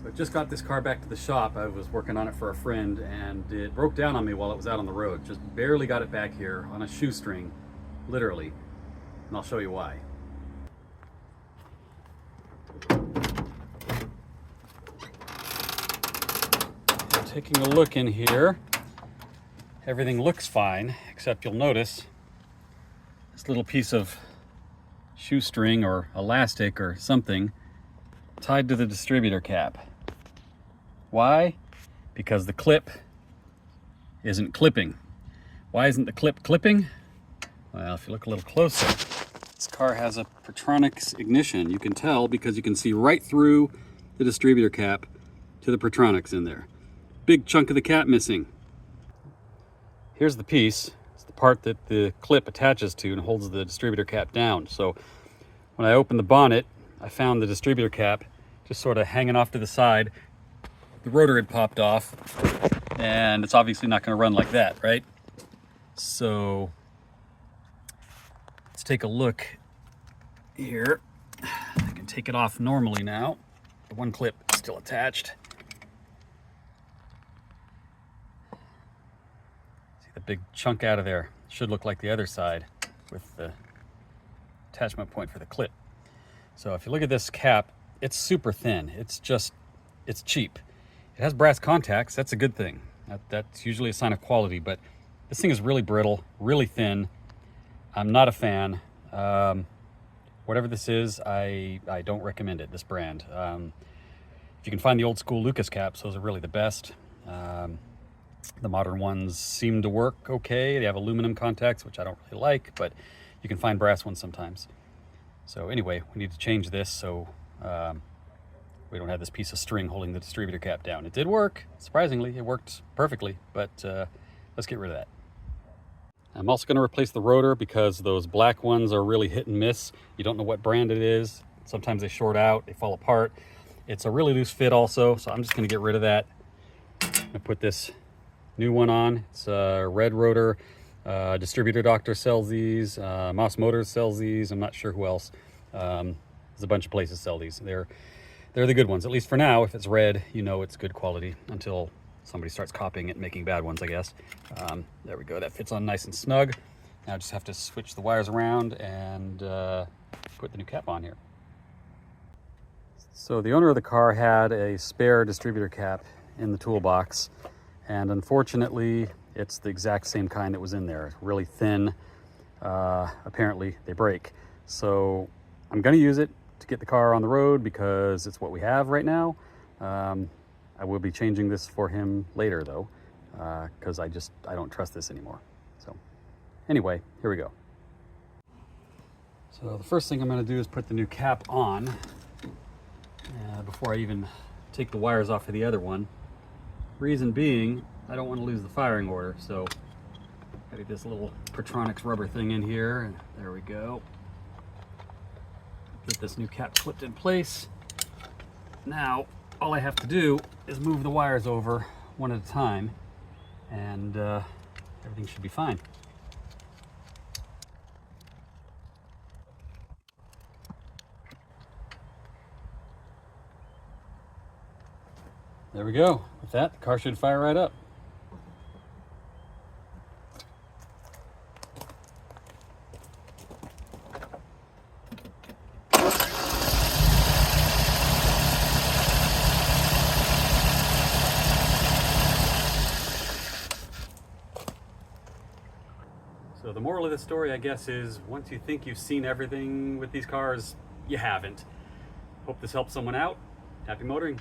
So I just got this car back to the shop. I was working on it for a friend and it broke down on me while it was out on the road. Just barely got it back here on a shoestring, literally. And I'll show you why. Taking a look in here, everything looks fine, except you'll notice this little piece of shoestring or elastic or something tied to the distributor cap. Why? Because the clip isn't clipping. Why isn't the clip clipping? Well, if you look a little closer, this car has a Protronix ignition. You can tell because you can see right through the distributor cap to the Protronix in there. Big chunk of the cap missing. Here's the piece. It's the part that the clip attaches to and holds the distributor cap down. So when I opened the bonnet, I found the distributor cap just sort of hanging off to the side. The rotor had popped off, and it's obviously not going to run like that, right? So let's take a look here. I can take it off normally now. The one clip is still attached. The big chunk out of there should look like the other side with the attachment point for the clip. So if you look at this cap, it's super thin. It's cheap. It has brass contacts. That's a good thing. That's usually a sign of quality, but this thing is really brittle, really thin. I'm not a fan. Whatever this is, I don't recommend it, this brand. If you can find the old school Lucas caps, those are really the best. The modern ones seem to work okay. They have aluminum contacts, which I don't really like, but you can find brass ones sometimes. So anyway, we need to change this so we don't have this piece of string holding the distributor cap down. It did work. Surprisingly, it worked perfectly, but let's get rid of that. I'm also going to replace the rotor because those black ones are really hit and miss. You don't know what brand it is. Sometimes they short out, they fall apart. It's a really loose fit also, so I'm just going to get rid of that. I'm going to put this new one on. It's a red rotor. Distributor Doctor sells these. Moss Motors sells these. I'm not sure who else. There's a bunch of places sell these. They're the good ones, at least for now. If it's red, you know it's good quality until somebody starts copying it and making bad ones, I guess. There we go. That fits on nice and snug. Now I just have to switch the wires around and put the new cap on here. So the owner of the car had a spare distributor cap in the toolbox, and unfortunately it's the exact same kind that was in there. Really thin. Apparently they break. So I'm going to use it to get the car on the road because it's what we have right now. I will be changing this for him later though, because I don't trust this anymore. So anyway, here we go. So the first thing I'm going to do is put the new cap on before I even take the wires off of the other one. Reason being, I don't want to lose the firing order, so I got this little Protronix rubber thing in here, and there we go. Get this new cap clipped in place. Now, all I have to do is move the wires over one at a time, and everything should be fine. There we go. With that, the car should fire right up. So the moral of the story, I guess, is once you think you've seen everything with these cars, you haven't. Hope this helps someone out. Happy motoring.